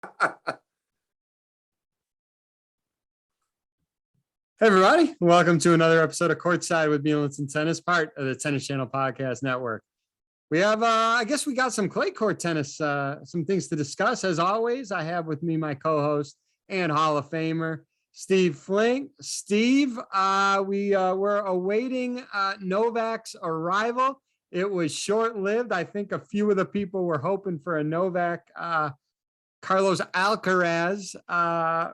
Hey, everybody. Welcome to another episode of Courtside with Beilinson Tennis, part of the Tennis Channel Podcast Network. We have, I guess we got some clay court tennis, some things to discuss. As always, I have with me my co-host and Hall of Famer, Steve Flink. Steve, we were awaiting Novak's arrival. It was short-lived. I think a few of the people were hoping for a Novak Carlos Alcaraz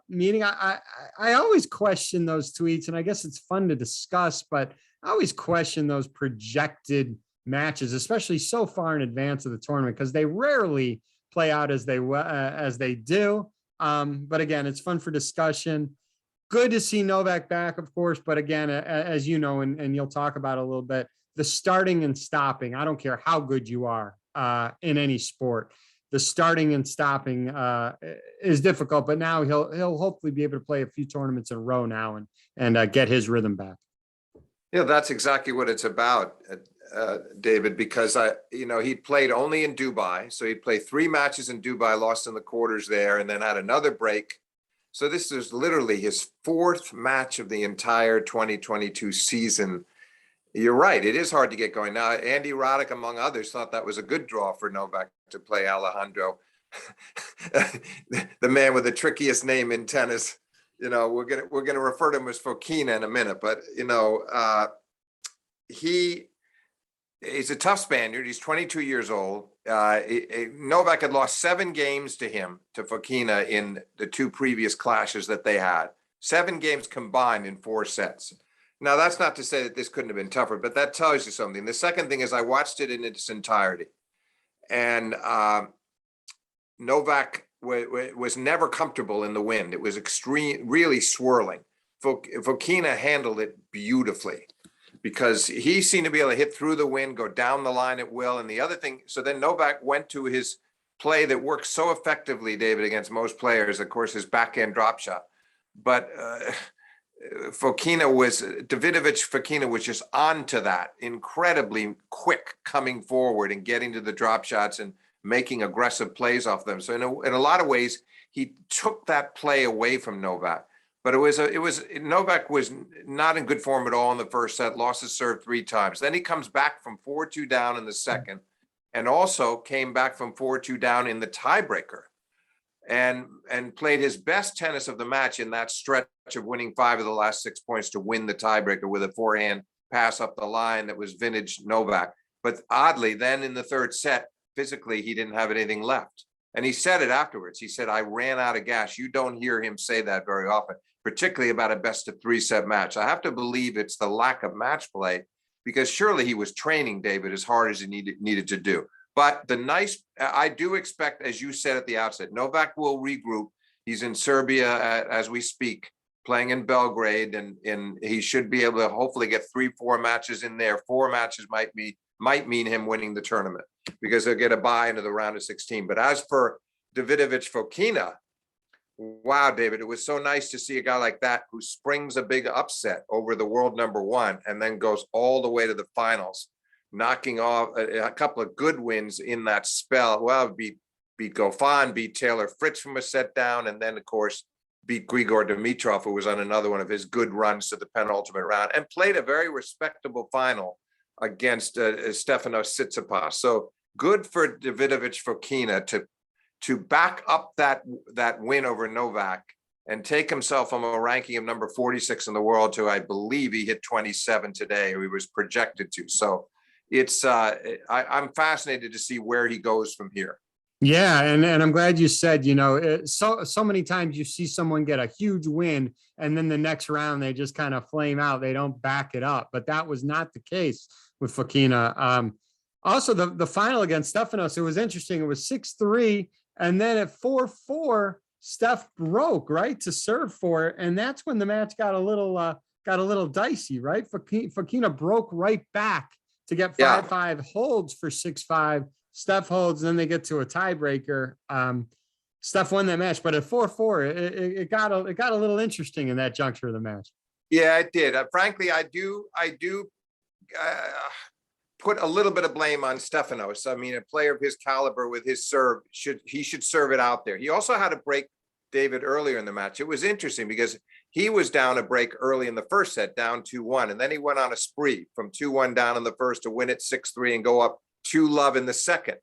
meeting. I always question those tweets, and I guess it's fun to discuss, but I always question those projected matches, especially so far in advance of the tournament, because they rarely play out as they do. But again, it's fun for discussion. Good to see Novak back, of course, but again, as you know, and you'll talk about it a little bit, the starting and stopping. I don't care how good you are in any sport. The starting and stopping is difficult, but now he'll hopefully be able to play a few tournaments in a row now and get his rhythm back. Yeah, that's exactly what it's about, David, because he played only in Dubai. So he played 3 matches in Dubai, lost in the quarters there, and then had another break. So this is literally his 4th match of the entire 2022 season. You're right. It is hard to get going. Now, Andy Roddick, among others, thought that was a good draw for Novak to play Alejandro, the man with the trickiest name in tennis. We're gonna refer to him as Fokina in a minute, but he's a tough Spaniard. He's 22 years old. Novak had lost 7 games to Fokina in the 2 previous clashes that they had. 7 games combined in 4 sets. Now, that's not to say that this couldn't have been tougher, but that tells you something. The second thing is I watched it in its entirety. And Novak was never comfortable in the wind. It was really swirling. Fokina handled it beautifully because he seemed to be able to hit through the wind, go down the line at will. And the other thing, so then Novak went to his play that works so effectively, David, against most players, of course, his backhand drop shot. But Davidovich Fokina was just onto that, incredibly quick coming forward and getting to the drop shots and making aggressive plays off them. So in a lot of ways, he took that play away from Novak. But Novak was not in good form at all in the first set, lost his serve 3 times. Then he comes back from 4-2 down in the second, and also came back from 4-2 down in the tiebreaker. And played his best tennis of the match in that stretch of winning 5 of the last 6 points to win the tiebreaker with a forehand pass up the line that was vintage Novak. But oddly, then in the 3rd set, physically, he didn't have anything left. And he said it afterwards. He said, I ran out of gas. You don't hear him say that very often, particularly about a best of 3 set match. I have to believe it's the lack of match play, because surely he was training, David, as hard as he needed to do. But I do expect, as you said at the outset, Novak will regroup. He's in Serbia as we speak, playing in Belgrade, and he should be able to hopefully get 3-4 matches in there. 4 matches might mean him winning the tournament, because they'll get a bye into the round of 16. But as for Davidovich Fokina, wow, David, it was so nice to see a guy like that who springs a big upset over the world number 1 and then goes all the way to the finals, knocking off a couple of good wins in that spell. Well, beat Goffin, beat Taylor Fritz from a set down, and then, of course, beat Grigor Dimitrov, who was on another one of his good runs to the penultimate round, and played a very respectable final against Stefanos Tsitsipas. So good for Davidovich Fokina to back up that win over Novak and take himself from a ranking of number 46 in the world to, I believe he hit 27 today, or he was projected to. So it's I'm fascinated to see where he goes from here. Yeah, and I'm glad you said, so many times you see someone get a huge win and then the next round they just kind of flame out. They don't back it up. But that was not the case with Fokina. Also, the final against Stefanos, it was interesting. It was 6-3, and then at 4-4, Steph broke, right, to serve for it, and that's when the match got a little dicey, right? Fokina broke right back to get 5-5, holds for 6-5. Steph holds, and then they get to a tiebreaker. Steph won that match, but at 4-4, it got a little interesting in that juncture of the match. Yeah, it did. Frankly, I do put a little bit of blame on Stefanos. I mean, a player of his caliber with his serve should serve it out there. He also had a break, David, earlier in the match. It was interesting because he was down a break early in the first set, down 2-1, and then he went on a spree from 2-1 down in the first to win it 6-3 and go up 2-love in the second.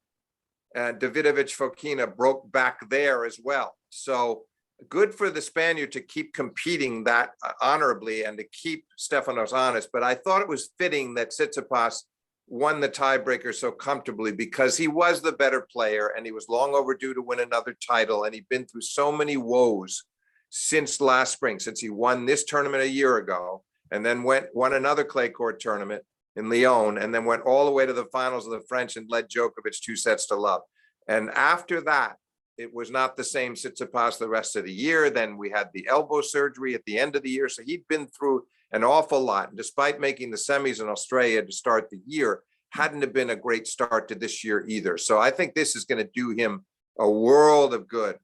And Davidovich Fokina broke back there as well. So good for the Spaniard to keep competing that honorably and to keep Stefanos honest. But I thought it was fitting that Tsitsipas won the tiebreaker so comfortably because he was the better player and he was long overdue to win another title. And he'd been through so many woes since last spring, since he won this tournament a year ago and then won another clay court tournament in Lyon and then went all the way to the finals of the French and led Djokovic 2-0. And after that, it was not the same Tsitsipas the rest of the year. Then we had the elbow surgery at the end of the year. So he'd been through an awful lot. And despite making the semis in Australia to start the year, hadn't have been a great start to this year either. So I think this is going to do him a world of good.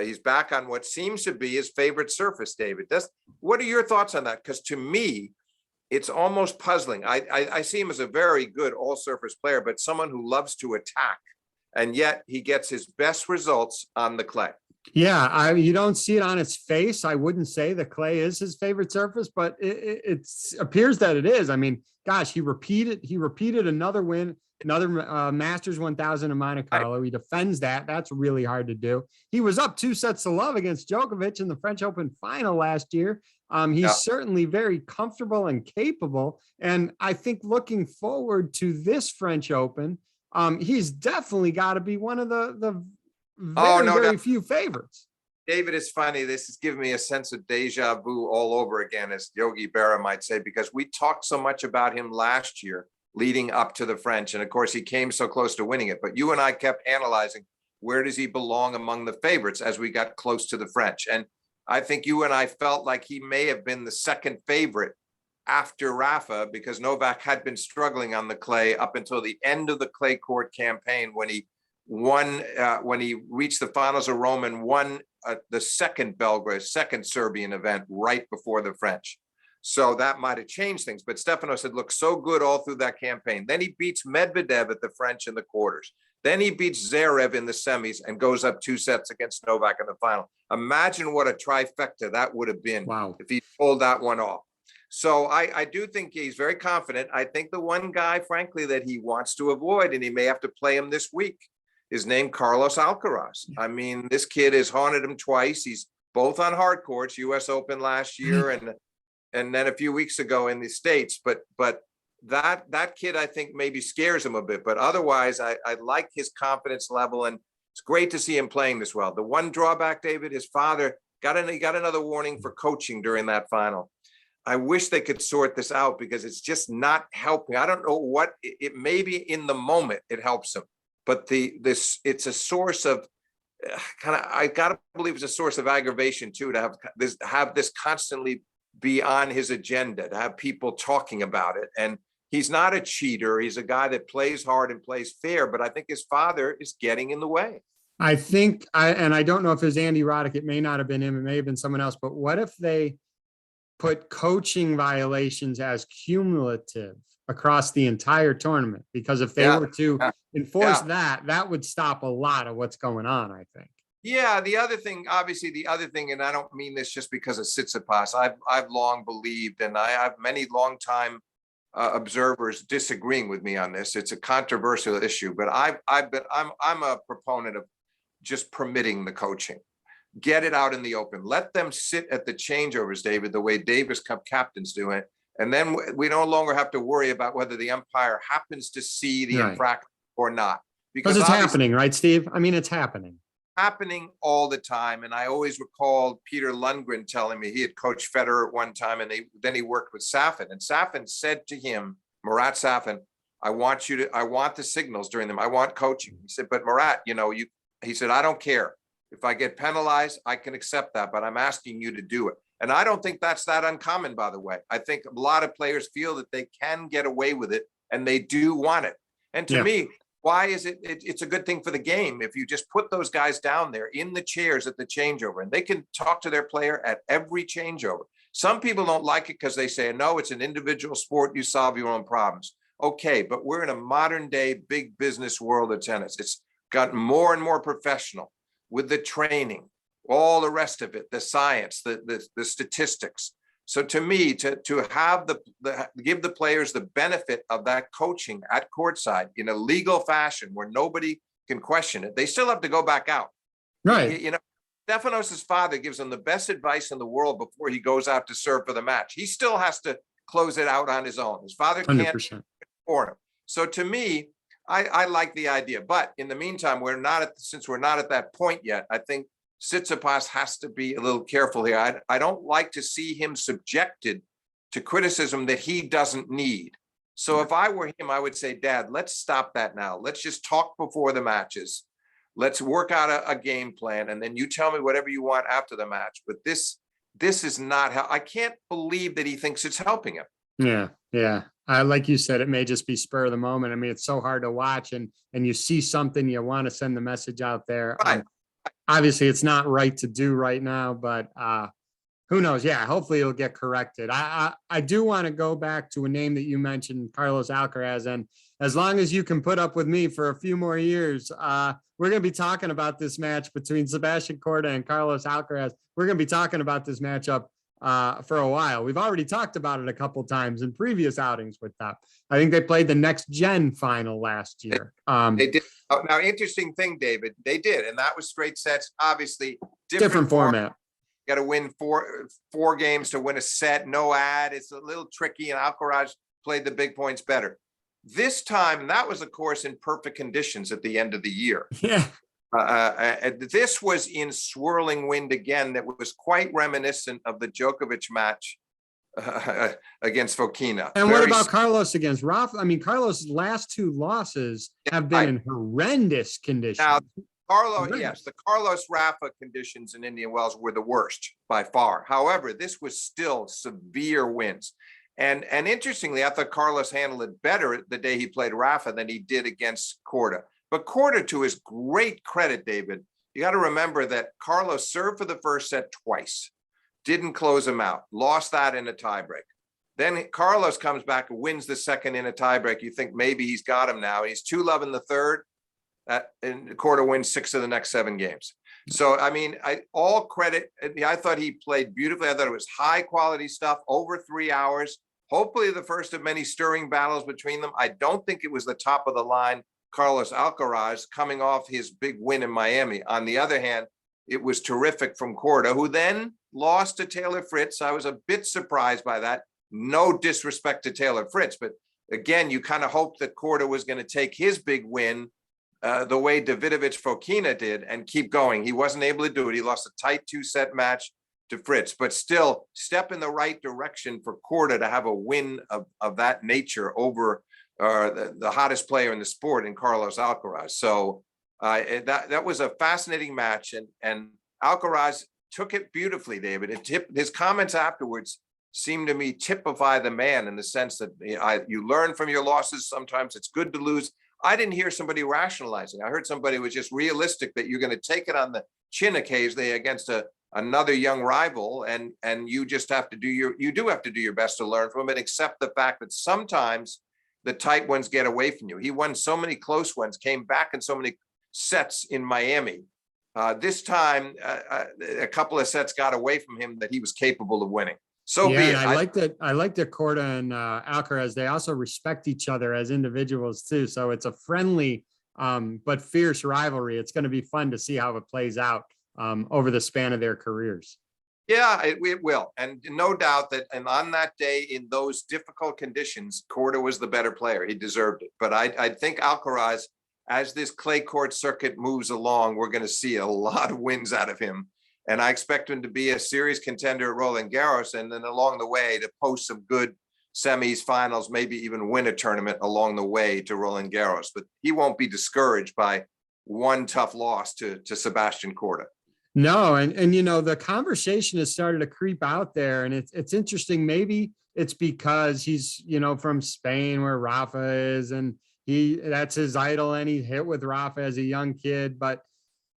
He's back on what seems to be his favorite surface, David. What are your thoughts on that? Because to me, it's almost puzzling. I see him as a very good all-surface player, but someone who loves to attack. And yet he gets his best results on the clay. Yeah, you don't see it on its face. I wouldn't say the clay is his favorite surface, but it appears that it is. I mean, gosh, he repeated another win, another Masters 1000 in Monte Carlo. He defends that. That's really hard to do. He was up 2-0 against Djokovic in the French Open final last year. He's certainly very comfortable and capable. And I think looking forward to this French Open, he's definitely got to be one of the very few favorites. David, it's funny. This is giving me a sense of deja vu all over again, as Yogi Berra might say, because we talked so much about him last year leading up to the French. And of course, he came so close to winning it. But you and I kept analyzing, where does he belong among the favorites as we got close to the French? And I think you and I felt like he may have been the second favorite after Rafa, because Novak had been struggling on the clay up until the end of the clay court campaign when he won, when he reached the finals of Rome and won the second Serbian event right before the French. So that might have changed things, but Stefanos had looked so good all through that campaign. Then he beats Medvedev at the French in the quarters. Then he beats Zverev in the semis and goes up 2 sets against Novak in the final. Imagine what a trifecta that would have been if he pulled that one off. So I do think he's very confident. I think the one guy, frankly, that he wants to avoid, and he may have to play him this week, is named Carlos Alcaraz. I mean, this kid has haunted him twice. He's both on hard courts, US Open last year and then a few weeks ago in the States. But that kid, I think, maybe scares him a bit. But otherwise, I like his confidence level, and it's great to see him playing this well. The one drawback, David, his father got another warning for coaching during that final. I wish they could sort this out because it's just not helping. I don't know what it may be in the moment it helps him, but it's a source of I gotta believe it's a source of aggravation too, to have this constantly be on his agenda, to have people talking about it. And he's not a cheater. He's a guy that plays hard and plays fair, but I think his father is getting in the way. I think, and I don't know if it was Andy Roddick, it may not have been him, it may have been someone else, but what if they put coaching violations as cumulative across the entire tournament? Because if they were to enforce that would stop a lot of what's going on, I think. Yeah, the other thing, and I don't mean this just because of Tsitsipas, I've long believed, and I have many longtime observers disagreeing with me on this. It's a controversial issue, but I'm a proponent of just permitting the coaching. Get it out in the open. Let them sit at the changeovers, David, the way Davis Cup captains do it. And then we no longer have to worry about whether the umpire happens to see the infraction or not. Because it's happening, right, Steve? I mean, it's happening all the time. And I always recall Peter Lundgren telling me he had coached Federer at one time, and then he worked with Safin. And Safin said to him, Marat Safin, I want the signals during them. I want coaching. He said, but Marat, he said, I don't care. If I get penalized, I can accept that, but I'm asking you to do it. And I don't think that's that uncommon, by the way. I think a lot of players feel that they can get away with it and they do want it. And to me, why is it's a good thing for the game if you just put those guys down there in the chairs at the changeover and they can talk to their player at every changeover. Some people don't like it because they say, no, it's an individual sport. You solve your own problems. Okay, but we're in a modern day big business world of tennis. It's gotten more and more professional with the training, all the rest of it, the science, the statistics. So to me, to have give the players the benefit of that coaching at courtside in a legal fashion where nobody can question it, they still have to go back out. Right. You know, Stefanos' father gives him the best advice in the world before he goes out to serve for the match. He still has to close it out on his own. His father can't 100%. for him. So to me, I like the idea. But in the meantime, since we're not at that point yet, I think Tsitsipas has to be a little careful here. I don't like to see him subjected to criticism that he doesn't need. So if I were him, I would say, Dad, let's stop that now. Let's just talk before the matches. Let's work out a game plan, and then you tell me whatever you want after the match. But this is not how. I can't believe that he thinks it's helping him. Yeah. Yeah. Like you said, it may just be spur of the moment. I mean, it's so hard to watch, and you see something, you want to send the message out there. Right. Obviously it's not right to do right now, but who knows? Yeah. Hopefully it'll get corrected. I do want to go back to a name that you mentioned, Carlos Alcaraz. And as long as you can put up with me for a few more years, we're going to be talking about this match between Sebastian Korda and Carlos Alcaraz. We're going to be talking about this matchup for a while. We've already talked about it a couple times in previous outings with them. I think they played the next gen final last year. They did. Now, interesting thing, David, they did, and that was straight sets. Obviously, Different format. Got to win four games to win a set. No ad. It's a little tricky, and Alcaraz played the big points better. This time, that was, of course, in perfect conditions at the end of the year. Yeah. This was in swirling wind again that was quite reminiscent of the Djokovic match against Fokina. And what about Carlos against Rafa? I mean, Carlos' last two losses have been in horrendous conditions. Now, the Carlos Rafa conditions in Indian Wells were the worst by far. However, this was still severe winds. And interestingly, I thought Carlos handled it better the day he played Rafa than he did against Korda. But Korda, to his great credit, David, you got to remember that Carlos served for the first set twice, didn't close him out, lost that in a tiebreak. Then Carlos comes back and wins the second in a tiebreak. You think maybe he's got him now. He's 2-love in the third, and Korda wins 6 of the next 7 games. So, I mean, all credit. I thought he played beautifully. I thought it was high quality stuff, over 3 hours. Hopefully the first of many stirring battles between them. I don't think it was the top of the line Carlos Alcaraz coming off his big win in Miami. On the other hand, it was terrific from Korda, who then lost to Taylor Fritz. I was a bit surprised by that. No disrespect to Taylor Fritz, but again, you kind of hoped that Korda was going to take his big win the way Davidovich Fokina did and keep going. He wasn't able to do it. He lost a tight 2-set match to Fritz, but still step in the right direction for Korda to have a win of that nature over the hottest player in the sport in Carlos Alcaraz. So that was a fascinating match, and Alcaraz took it beautifully, David. His comments afterwards seemed to me typify the man in the sense that you learn from your losses. Sometimes it's good to lose. I didn't hear somebody rationalizing. I heard somebody was just realistic that you're going to take it on the chin occasionally against another young rival, and you just have to do your best to learn from it, accept the fact that sometimes the tight ones get away from you. He won so many close ones, came back in so many sets in Miami. This time, a couple of sets got away from him that he was capable of winning. So be it. I like that Korda and Alcaraz, they also respect each other as individuals too. So it's a friendly but fierce rivalry. It's going to be fun to see how it plays out over the span of their careers. Yeah, it will. And no doubt that, and on that day, in those difficult conditions, Korda was the better player. He deserved it. But I think Alcaraz, as this clay court circuit moves along, we're going to see a lot of wins out of him. And I expect him to be a serious contender at Roland Garros, and then along the way to post some good semis, finals, maybe even win a tournament along the way to Roland Garros. But he won't be discouraged by one tough loss to Sebastian Korda. No, and you know, the conversation has started to creep out there, and it's interesting. Maybe it's because he's, you know, from Spain where Rafa is, and that's his idol, and he hit with Rafa as a young kid. But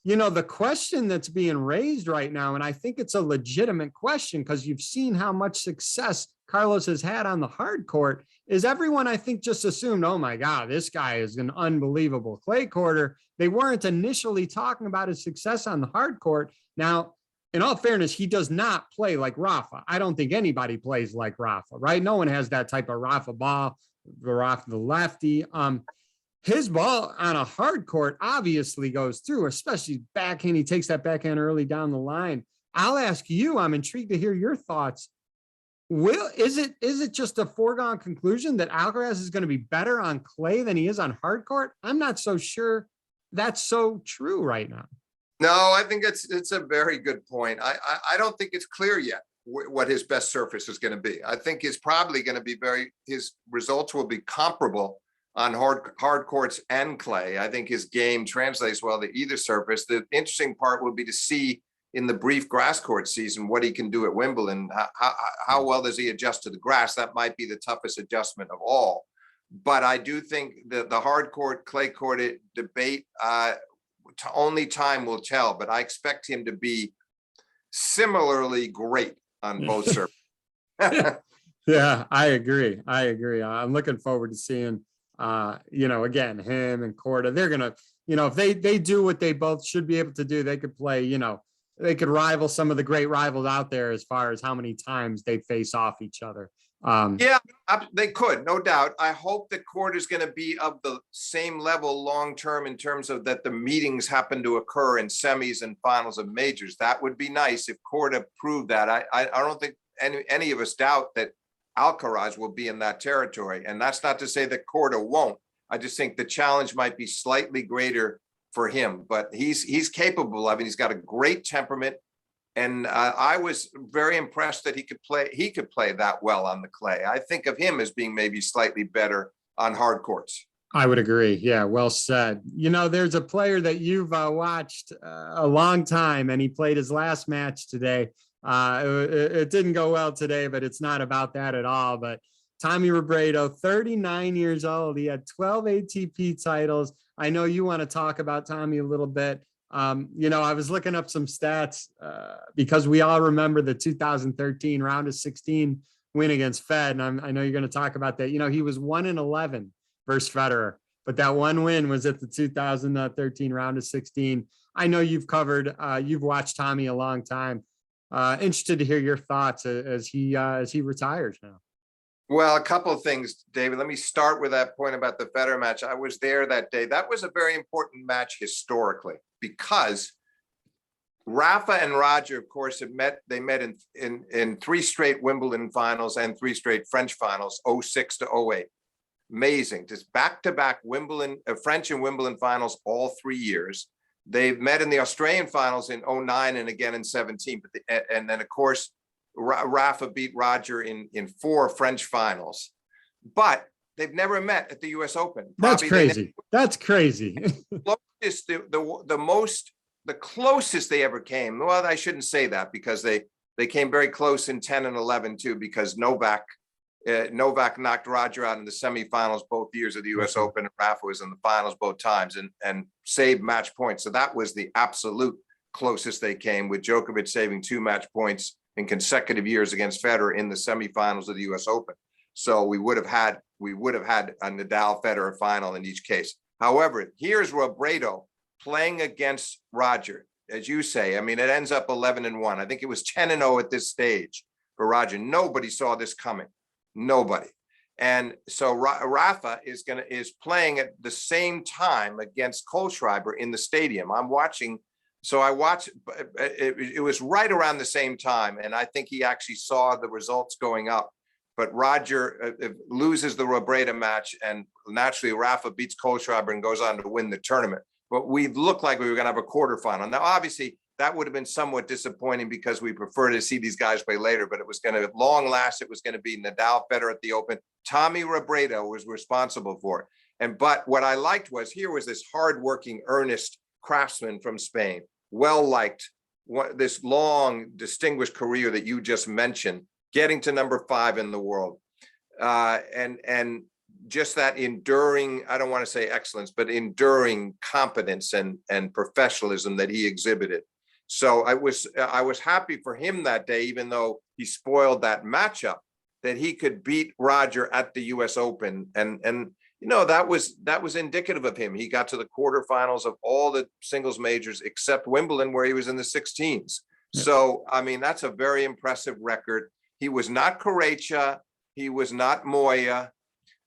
you know, the question that's being raised right now, and I think it's a legitimate question because you've seen how much success Carlos has had on the hard court is everyone, I think, just assumed, oh my God, this guy is an unbelievable clay courter. They weren't initially talking about his success on the hard court. Now, in all fairness, he does not play like Rafa. I don't think anybody plays like Rafa, right? No one has that type of Rafa ball, Rafa the lefty. His ball on a hard court obviously goes through, especially backhand. He takes that backhand early down the line. I'll ask you, I'm intrigued to hear your thoughts. Is it just a foregone conclusion that Alcaraz is going to be better on clay than he is on hard court? I'm not so sure that's so true right now. No, I think it's a very good point. I don't think it's clear yet what his best surface is going to be. I think it's probably going to be his results will be comparable on hard courts and clay. I think his game translates well to either surface. The interesting part will be to see in the brief grass court season what he can do at Wimbledon. How well does he adjust to the grass? That might be the toughest adjustment of all. But I do think that the hard court, clay court debate, only time will tell. But I expect him to be similarly great on both surfaces. Yeah, I agree. I'm looking forward to seeing, again, him and Korda. They're going to, if they do what they both should be able to do, they could play, they could rival some of the great rivals out there as far as how many times they face off each other. Yeah, they could, no doubt. I hope that Korda is going to be of the same level long term in terms of that the meetings happen to occur in semis and finals of majors. That would be nice if Korda proved that. I don't think any of us doubt that Alcaraz will be in that territory, and that's not to say that Korda won't. I just think the challenge might be slightly greater for him, but he's capable of it. He's got a great temperament. And I was very impressed that he could play that well on the clay. I think of him as being maybe slightly better on hard courts. I would agree. Yeah, well said. There's a player that you've watched a long time, and he played his last match today. It didn't go well today, but it's not about that at all. But Tommy Robredo, 39 years old. He had 12 ATP titles. I know you want to talk about Tommy a little bit. I was looking up some stats because we all remember the 2013 round of 16 win against Fed. And I know you're going to talk about that. He was 1-11 versus Federer, but that one win was at the 2013 round of 16. I know you've watched Tommy a long time. Interested to hear your thoughts as he retires now. Well, a couple of things, David. Let me start with that point about the Federer match. I was there that day. That was a very important match historically because Rafa and Roger, of course, They met in 3 straight Wimbledon finals and 3 straight French finals, 06 to 08. Amazing. Just back-to-back Wimbledon, French and Wimbledon finals all 3 years. They've met in the Australian finals in 09 and again in 17. And then, of course, Rafa beat Roger in 4 French finals, but they've never met at the U.S. Open. That's crazy. That's crazy. The closest they ever came. Well, I shouldn't say that because they came very close in 10 and 11 too, because Novak knocked Roger out in the semifinals both years of the U.S. Open, and Rafa was in the finals both times and saved match points. So that was the absolute closest they came, with Djokovic saving 2 match points in consecutive years against Federer in the semifinals of the U.S. Open. So we would have had a Nadal Federer final in each case. However, here's Robredo playing against Roger, as you say. I mean, it ends up 11-1. I think it was 10-0 at this stage for Roger. Nobody saw this coming. Nobody. And so Rafa is playing at the same time against Kohlschreiber in the stadium. I'm watching. So I watched, it was right around the same time. And I think he actually saw the results going up. But Roger loses the Robredo match, and naturally Rafa beats Kohlschreiber and goes on to win the tournament. But we looked like we were going to have a quarterfinal. Now, obviously, that would have been somewhat disappointing because we prefer to see these guys play later. But it was going to, at long last, it was going to be Nadal Federer at the Open. Tommy Robredo was responsible for it. But what I liked was here was this hardworking, earnest craftsman from Spain, well-liked, this long, distinguished career that you just mentioned, getting to number 5 in the world. And just that enduring, I don't want to say excellence, but enduring competence and professionalism that he exhibited. So I was happy for him that day, even though he spoiled that matchup. that he could beat Roger at the US Open. And that was indicative of him. He got to the quarterfinals of all the singles majors except Wimbledon, where he was in the 16s. Yeah. So, I mean, that's a very impressive record. He was not Correia. He was not Moya.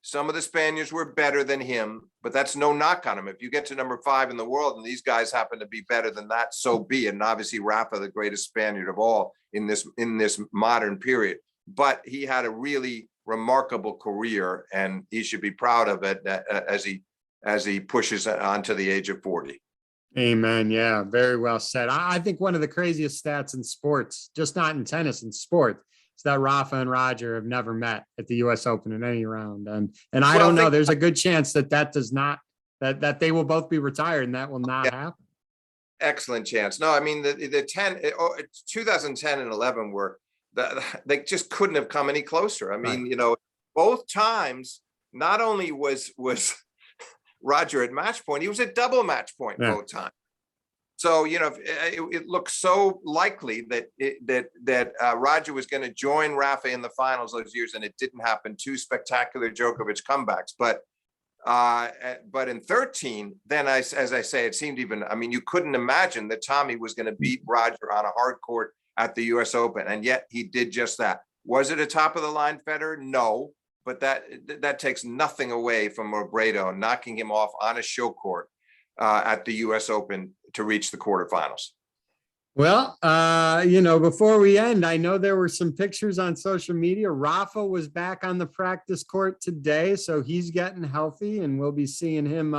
Some of the Spaniards were better than him, but that's no knock on him. If you get to number 5 in the world and these guys happen to be better than that, so be it. And obviously Rafa, the greatest Spaniard of all in this modern period. But he had a really remarkable career, and he should be proud of it as he pushes on to the age of 40. Amen. Yeah, very well said. I think one of the craziest stats in sports, just not in tennis, in sport, is that Rafa and Roger have never met at the US Open in any round. And I don't know, there's a good chance that does not, that they will both be retired and that will not happen. Excellent chance. No, I mean, the 2010 and 11 were, they just couldn't have come any closer. I mean, Right. Both times, not only was Roger at match point, he was at double match point both times. So, it looked so likely that Roger was going to join Rafa in the finals those years, and it didn't happen. 2 spectacular Djokovic comebacks. But in 13, then as I say, it seemed even, I mean, you couldn't imagine that Tommy was going to beat Roger on a hard court at the US Open. And yet he did just that. Was it a top of the line Federer? No, but that takes nothing away from Robredo knocking him off on a show court at the US Open to reach the quarterfinals. Well, before we end, I know there were some pictures on social media. Rafa was back on the practice court today, so he's getting healthy, and we'll be seeing him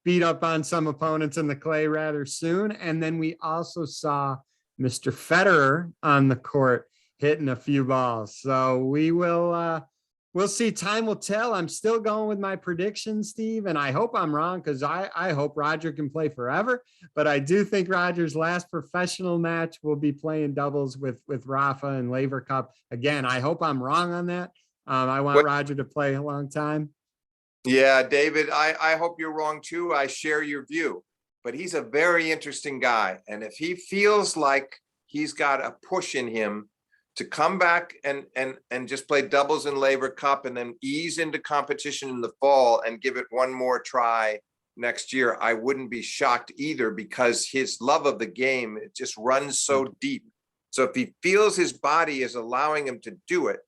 beat up on some opponents in the clay rather soon. And then we also saw Mr. Federer on the court hitting a few balls. So we'll see. Time will tell. I'm still going with my prediction, Steve, and I hope I'm wrong, because I hope Roger can play forever. But I do think Roger's last professional match will be playing doubles with Rafa and Laver Cup. Again, I hope I'm wrong on that. I want Roger to play a long time. Yeah, David, I hope you're wrong too. I share your view, but he's a very interesting guy. And if he feels like he's got a push in him to come back and just play doubles in Laver Cup and then ease into competition in the fall and give it one more try next year, I wouldn't be shocked either, because his love of the game, it just runs so deep. So if he feels his body is allowing him to do it,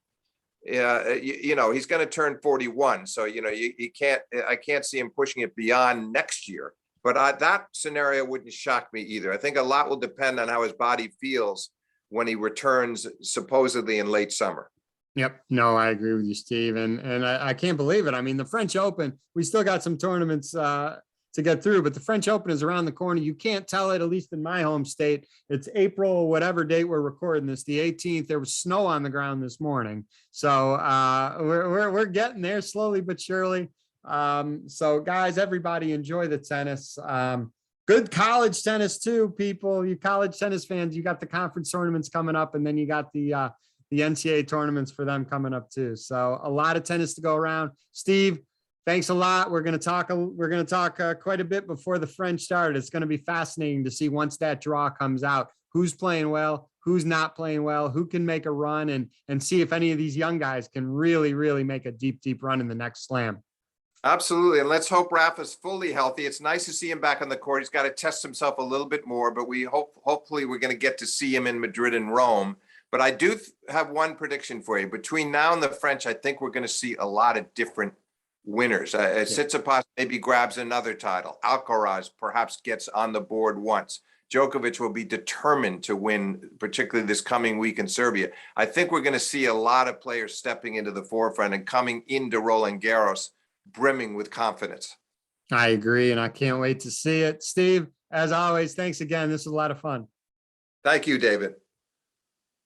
he's going to turn 41. So, I can't see him pushing it beyond next year. But that scenario wouldn't shock me either. I think a lot will depend on how his body feels when he returns, supposedly in late summer. Yep. No, I agree with you, Steve. And I can't believe it. I mean, the French Open, we still got some tournaments to get through, but the French Open is around the corner. You can't tell it, at least in my home state. It's April, whatever date we're recording this, the 18th. There was snow on the ground this morning. So we're getting there slowly but surely. So guys, everybody enjoy the tennis. Good college tennis too, people. You college tennis fans, you got the conference tournaments coming up, and then you got the NCAA tournaments for them coming up too. So a lot of tennis to go around. Steve, thanks a lot. We're going to talk quite a bit before the French start. It's going to be fascinating to see, once that draw comes out, who's playing well, who's not playing well, who can make a run, and see if any of these young guys can really, really make a deep, deep run in the next slam. Absolutely. And let's hope Rafa's fully healthy. It's nice to see him back on the court. He's got to test himself a little bit more, but hopefully we're going to get to see him in Madrid and Rome. But I do have one prediction for you. Between now and the French, I think we're going to see a lot of different winners. Tsitsipas maybe grabs another title. Alcaraz perhaps gets on the board once. Djokovic will be determined to win, particularly this coming week in Serbia. I think we're going to see a lot of players stepping into the forefront and coming into Roland Garros brimming with confidence. I agree, and I can't wait to see it. Steve, as always, thanks again. This was a lot of fun. Thank you, David.